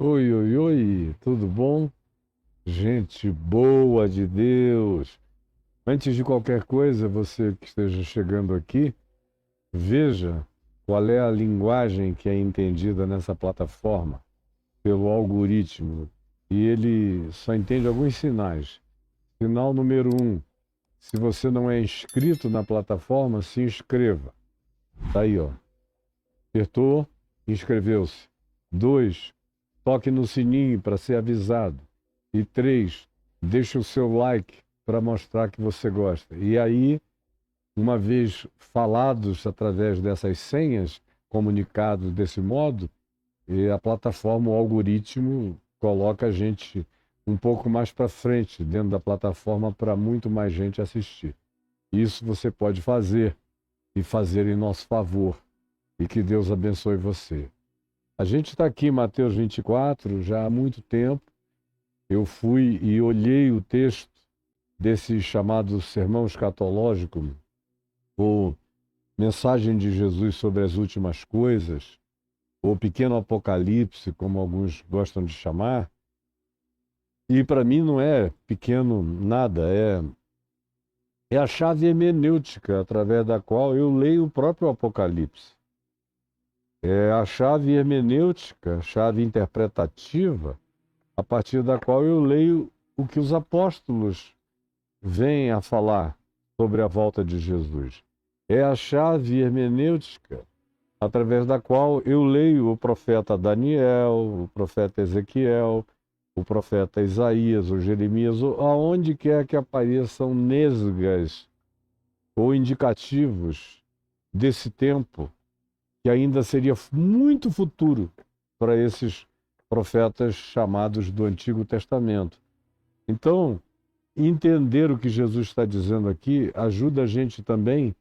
Oi, oi, oi, tudo bom? Gente boa de Deus. Antes de qualquer coisa, você que esteja chegando aqui, veja qual é a linguagem que é entendida nessa plataforma pelo algoritmo. E ele só entende alguns sinais. Sinal número um: se você não é inscrito na plataforma, se inscreva. Tá aí, ó. Apertou, inscreveu-se. 2, toque no sininho para ser avisado. E 3, deixe o seu like para mostrar que você gosta. E aí, uma vez falados através dessas senhas, comunicados desse modo, e a plataforma, o algoritmo, coloca a gente um pouco mais para frente dentro da plataforma para muito mais gente assistir. Isso você pode fazer e fazer em nosso favor. E que Deus abençoe você. A gente está aqui em Mateus 24 já há muito tempo. Eu fui e olhei o texto desse chamado sermão escatológico, ou mensagem de Jesus sobre as últimas coisas, ou pequeno apocalipse, como alguns gostam de chamar. E para mim não é pequeno nada, é a chave hermenêutica através da qual eu leio o próprio Apocalipse. É a chave hermenêutica, chave interpretativa, a partir da qual eu leio o que os apóstolos vêm a falar sobre a volta de Jesus. É a chave hermenêutica através da qual eu leio o profeta Daniel, o profeta Ezequiel, o profeta Isaías, o Jeremias, aonde quer que apareçam nesgas ou indicativos desse tempo que ainda seria muito futuro para esses profetas chamados do Antigo Testamento. Então, entender o que Jesus está dizendo aqui ajuda a gente também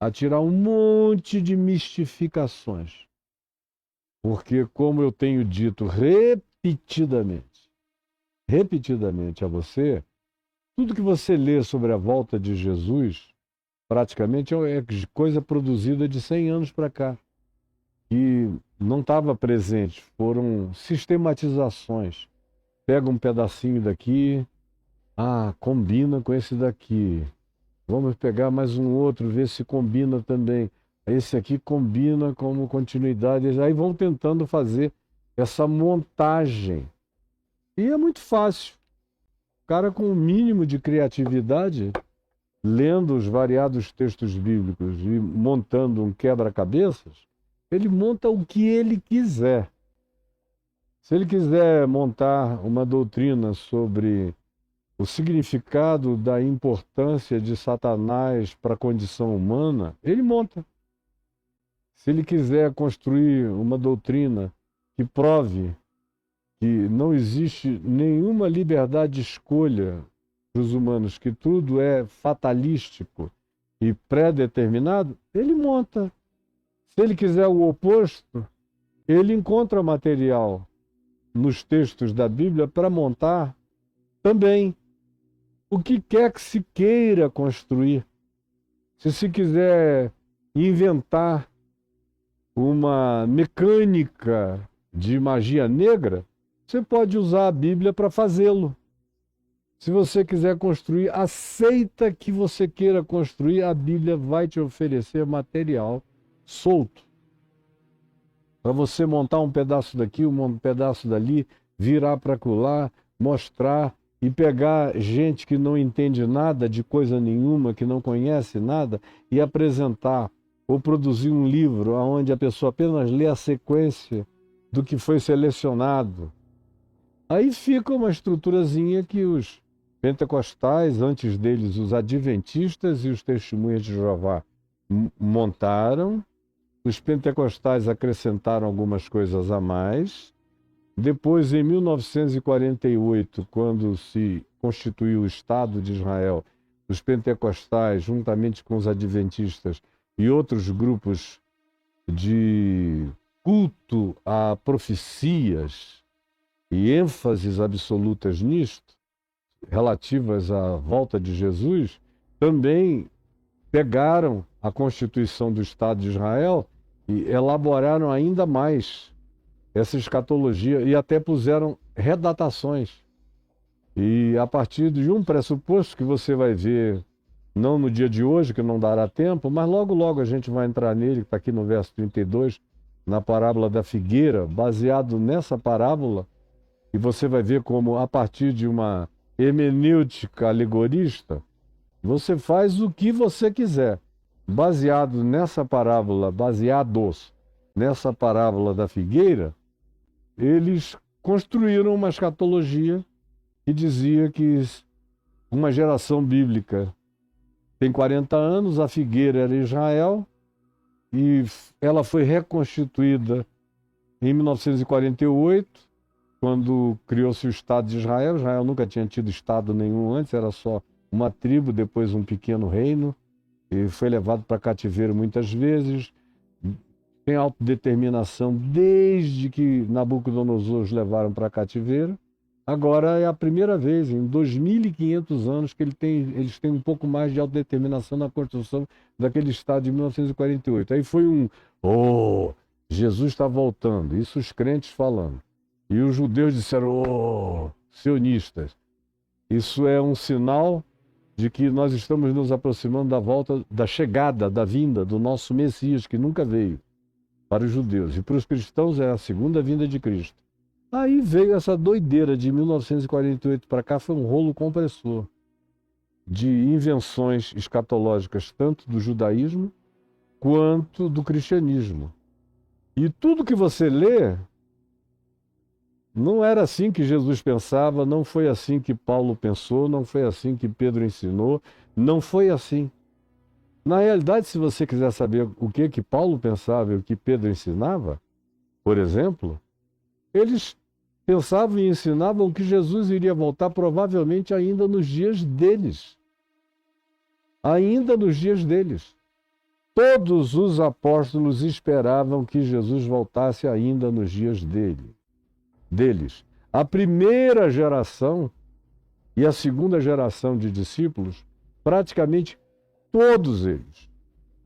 a tirar um monte de mistificações. Porque, como eu tenho dito repetidamente a você, tudo que você lê sobre a volta de Jesus, praticamente é coisa produzida de 100 anos para cá. E não estava presente, foram sistematizações. Pega um pedacinho daqui, combina com esse daqui. Vamos pegar mais um outro, ver se combina também. Esse aqui combina como continuidade. Aí vão tentando fazer essa montagem. E é muito fácil. O cara com o mínimo de criatividade, lendo os variados textos bíblicos e montando um quebra-cabeças, ele monta o que ele quiser. Se ele quiser montar uma doutrina sobre o significado da importância de Satanás para a condição humana, ele monta. Se ele quiser construir uma doutrina que prove que não existe nenhuma liberdade de escolha para os humanos, que tudo é fatalístico e pré-determinado, ele monta. Se ele quiser o oposto, ele encontra material nos textos da Bíblia para montar também o que quer que se queira construir. Se quiser inventar uma mecânica de magia negra, você pode usar a Bíblia para fazê-lo. Se você quiser construir, aceita que você queira construir, a Bíblia vai te oferecer material solto para você montar um pedaço daqui, um pedaço dali, virar para acolá, mostrar e pegar gente que não entende nada de coisa nenhuma, que não conhece nada, e apresentar ou produzir um livro onde a pessoa apenas lê a sequência do que foi selecionado. Aí fica uma estruturazinha que os pentecostais, antes deles os adventistas e os testemunhas de Jeová montaram. Os pentecostais acrescentaram algumas coisas a mais. Depois, em 1948, quando se constituiu o Estado de Israel, os pentecostais, juntamente com os adventistas e outros grupos de culto a profecias e ênfases absolutas nisto, relativas à volta de Jesus, também pegaram a Constituição do Estado de Israel e elaboraram ainda mais essa escatologia e até puseram redatações. E a partir de um pressuposto que você vai ver, não no dia de hoje, que não dará tempo, mas logo logo a gente vai entrar nele, que está aqui no verso 32, na parábola da figueira, baseado nessa parábola, e você vai ver como, a partir de uma hermenêutica alegorista, você faz o que você quiser. Baseado nessa parábola, baseados nessa parábola da figueira, eles construíram uma escatologia que dizia que uma geração bíblica tem 40 anos, a figueira era Israel, e ela foi reconstituída em 1948, quando criou-se o Estado de Israel. Israel nunca tinha tido Estado nenhum antes, era só uma tribo, depois um pequeno reino, e foi levado para cativeiro muitas vezes, tem autodeterminação desde que Nabucodonosor os levaram para cativeiro. Agora é a primeira vez em 2.500 anos que eles têm um pouco mais de autodeterminação na construção daquele Estado de 1948. Aí foi Jesus está voltando, isso os crentes falando. E os judeus disseram, sionistas. Isso é um sinal de que nós estamos nos aproximando da volta, da chegada, da vinda do nosso Messias, que nunca veio para os judeus. E para os cristãos é a segunda vinda de Cristo. Aí veio essa doideira de 1948 para cá, foi um rolo compressor de invenções escatológicas, tanto do judaísmo quanto do cristianismo. E tudo que você lê, não era assim que Jesus pensava, não foi assim que Paulo pensou, não foi assim que Pedro ensinou, não foi assim. Na realidade, se você quiser saber o que Paulo pensava e o que Pedro ensinava, por exemplo, eles pensavam e ensinavam que Jesus iria voltar provavelmente ainda nos dias deles. Ainda nos dias deles. Todos os apóstolos esperavam que Jesus voltasse ainda nos dias deles. A primeira geração e a segunda geração de discípulos, praticamente todos eles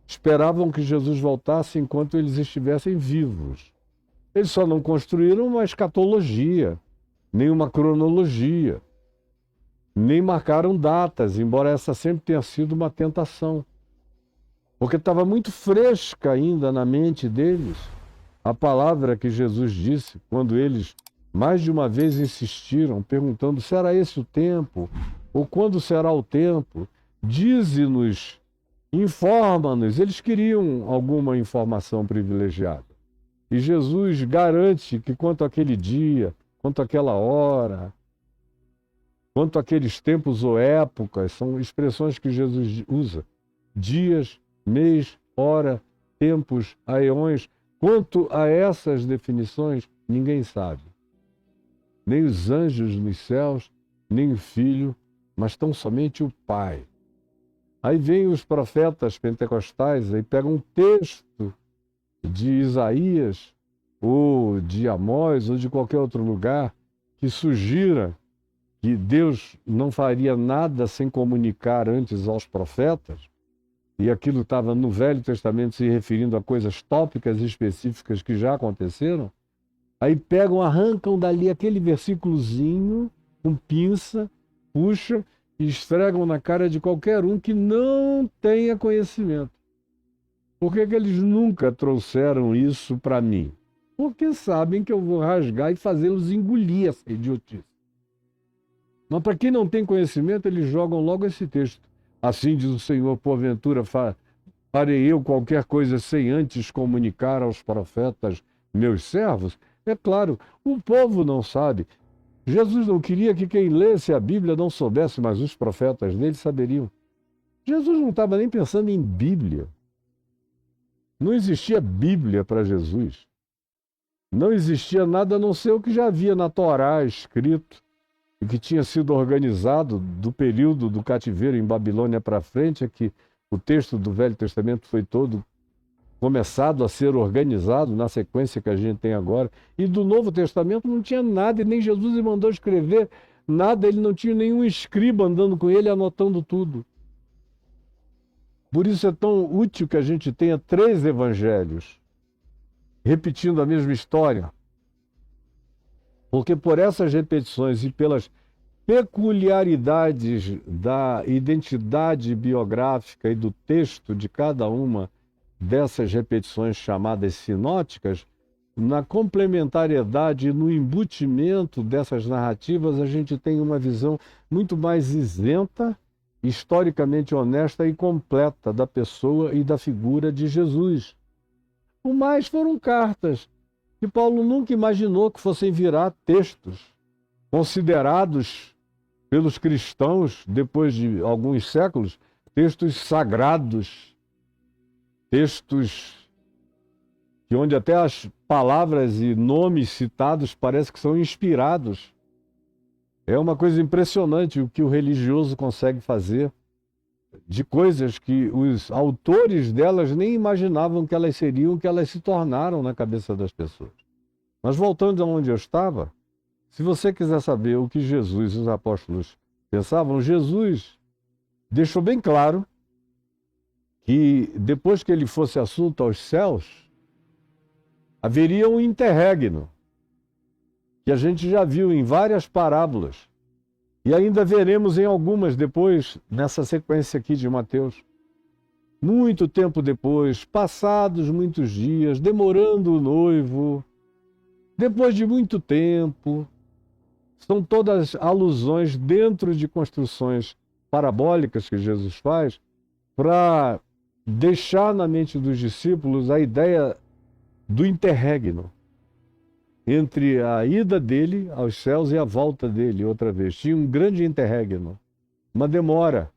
esperavam que Jesus voltasse enquanto eles estivessem vivos. Eles só não construíram uma escatologia, nem uma cronologia, nem marcaram datas, embora essa sempre tenha sido uma tentação. Porque estava muito fresca ainda na mente deles a palavra que Jesus disse, quando eles mais de uma vez insistiram, perguntando: será esse o tempo? Ou quando será o tempo? Dize-nos, informa-nos. Eles queriam alguma informação privilegiada. E Jesus garante que quanto àquele dia, quanto àquela hora, quanto àqueles tempos ou épocas, são expressões que Jesus usa. Dias, mês, hora, tempos, aeões. Quanto a essas definições, ninguém sabe. Nem os anjos nos céus, nem o Filho, mas tão somente o Pai. Aí vem os profetas pentecostais e pegam um texto de Isaías, ou de Amós, ou de qualquer outro lugar, que sugira que Deus não faria nada sem comunicar antes aos profetas, e aquilo estava no Velho Testamento se referindo a coisas tópicas e específicas que já aconteceram. Aí pegam, arrancam dali aquele versículozinho com pinça, puxam e esfregam na cara de qualquer um que não tenha conhecimento. Por que eles nunca trouxeram isso para mim? Porque sabem que eu vou rasgar e fazê-los engolir essa idiotice. Mas para quem não tem conhecimento, eles jogam logo esse texto. Assim diz o Senhor: porventura farei eu qualquer coisa sem antes comunicar aos profetas, meus servos? É claro, o povo não sabe. Jesus não queria que quem lesse a Bíblia não soubesse, mas os profetas dele saberiam. Jesus não estava nem pensando em Bíblia. Não existia Bíblia para Jesus. Não existia nada a não ser o que já havia na Torá escrito e que tinha sido organizado do período do cativeiro em Babilônia para frente, é que o texto do Velho Testamento foi todo começado a ser organizado na sequência que a gente tem agora. E do Novo Testamento não tinha nada, e nem Jesus lhe mandou escrever nada, ele não tinha nenhum escriba andando com ele anotando tudo. Por isso é tão útil que a gente tenha 3 evangelhos repetindo a mesma história, Porque por essas repetições e pelas peculiaridades da identidade biográfica e do texto de cada uma dessas repetições chamadas sinóticas, na complementariedade e no embutimento dessas narrativas, a gente tem uma visão muito mais isenta, historicamente honesta e completa da pessoa e da figura de Jesus. O mais foram cartas, que Paulo nunca imaginou que fossem virar textos considerados pelos cristãos, depois de alguns séculos, textos sagrados, textos que onde até as palavras e nomes citados parece que são inspirados. É uma coisa impressionante o que o religioso consegue fazer, de coisas que os autores delas nem imaginavam que elas seriam, que elas se tornaram na cabeça das pessoas. Mas voltando aonde eu estava, se você quiser saber o que Jesus e os apóstolos pensavam, Jesus deixou bem claro que depois que ele fosse assunto aos céus, haveria um interregno, que a gente já viu em várias parábolas, e ainda veremos em algumas depois, nessa sequência aqui de Mateus. Muito tempo depois, passados muitos dias, demorando o noivo, depois de muito tempo, são todas alusões dentro de construções parabólicas que Jesus faz para deixar na mente dos discípulos a ideia do interregno entre a ida dele aos céus e a volta dele outra vez. Tinha um grande interregno, uma demora,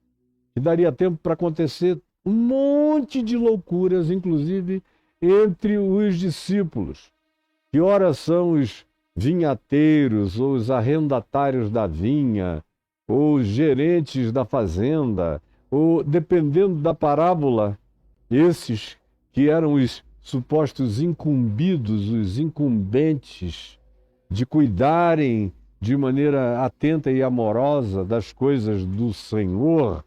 que daria tempo para acontecer um monte de loucuras, inclusive entre os discípulos, que ora são os vinhateiros, ou os arrendatários da vinha, ou os gerentes da fazenda, ou, dependendo da parábola, esses que eram os supostos incumbidos, os incumbentes, de cuidarem de maneira atenta e amorosa das coisas do Senhor,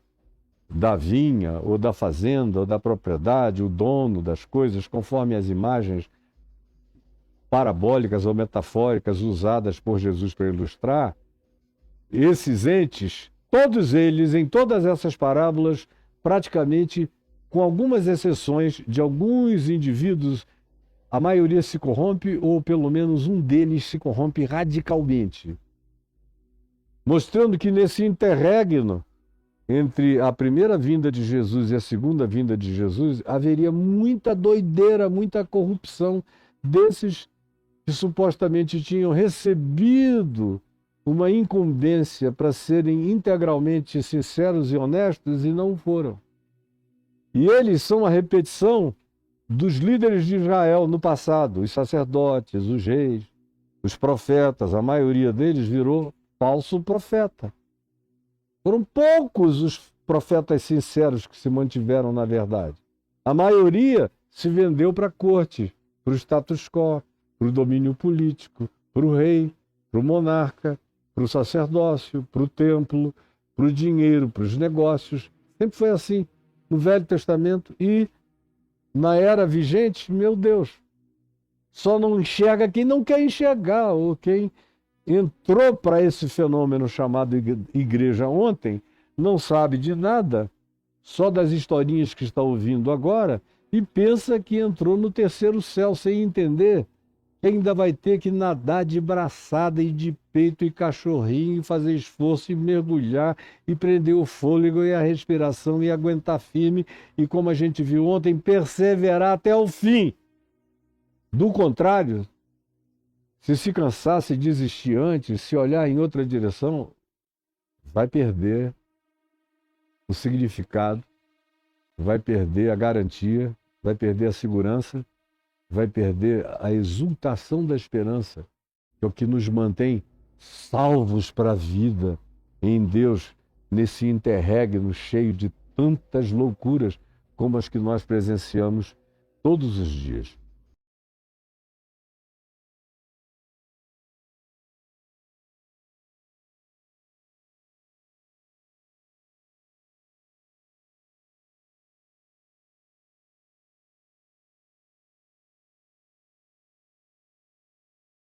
da vinha, ou da fazenda, ou da propriedade, o dono das coisas, conforme as imagens parabólicas ou metafóricas usadas por Jesus para ilustrar, esses entes, todos eles, em todas essas parábolas, praticamente, com algumas exceções de alguns indivíduos, a maioria se corrompe, ou pelo menos um deles se corrompe radicalmente. Mostrando que nesse interregno entre a primeira vinda de Jesus e a segunda vinda de Jesus, haveria muita doideira, muita corrupção desses que supostamente tinham recebido uma incumbência para serem integralmente sinceros e honestos e não foram. E eles são a repetição dos líderes de Israel no passado, os sacerdotes, os reis, os profetas, a maioria deles virou falso profeta. Foram poucos os profetas sinceros que se mantiveram na verdade. A maioria se vendeu para a corte, para o status quo, para o domínio político, para o rei, para o monarca, para o sacerdócio, para o templo, para o dinheiro, para os negócios. Sempre foi assim no Velho Testamento e na era vigente, meu Deus, só não enxerga quem não quer enxergar, ou quem entrou para esse fenômeno chamado igreja ontem, não sabe de nada, só das historinhas que está ouvindo agora, e pensa que entrou no terceiro céu sem entender que ainda vai ter que nadar de braçada e de peito e cachorrinho, fazer esforço e mergulhar e prender o fôlego e a respiração e aguentar firme e, como a gente viu ontem, perseverar até o fim. Do contrário, se cansar, se desistir antes, se olhar em outra direção, vai perder o significado, vai perder a garantia, vai perder a segurança, vai perder a exultação da esperança, que é o que nos mantém salvos para a vida em Deus, nesse interregno cheio de tantas loucuras como as que nós presenciamos todos os dias.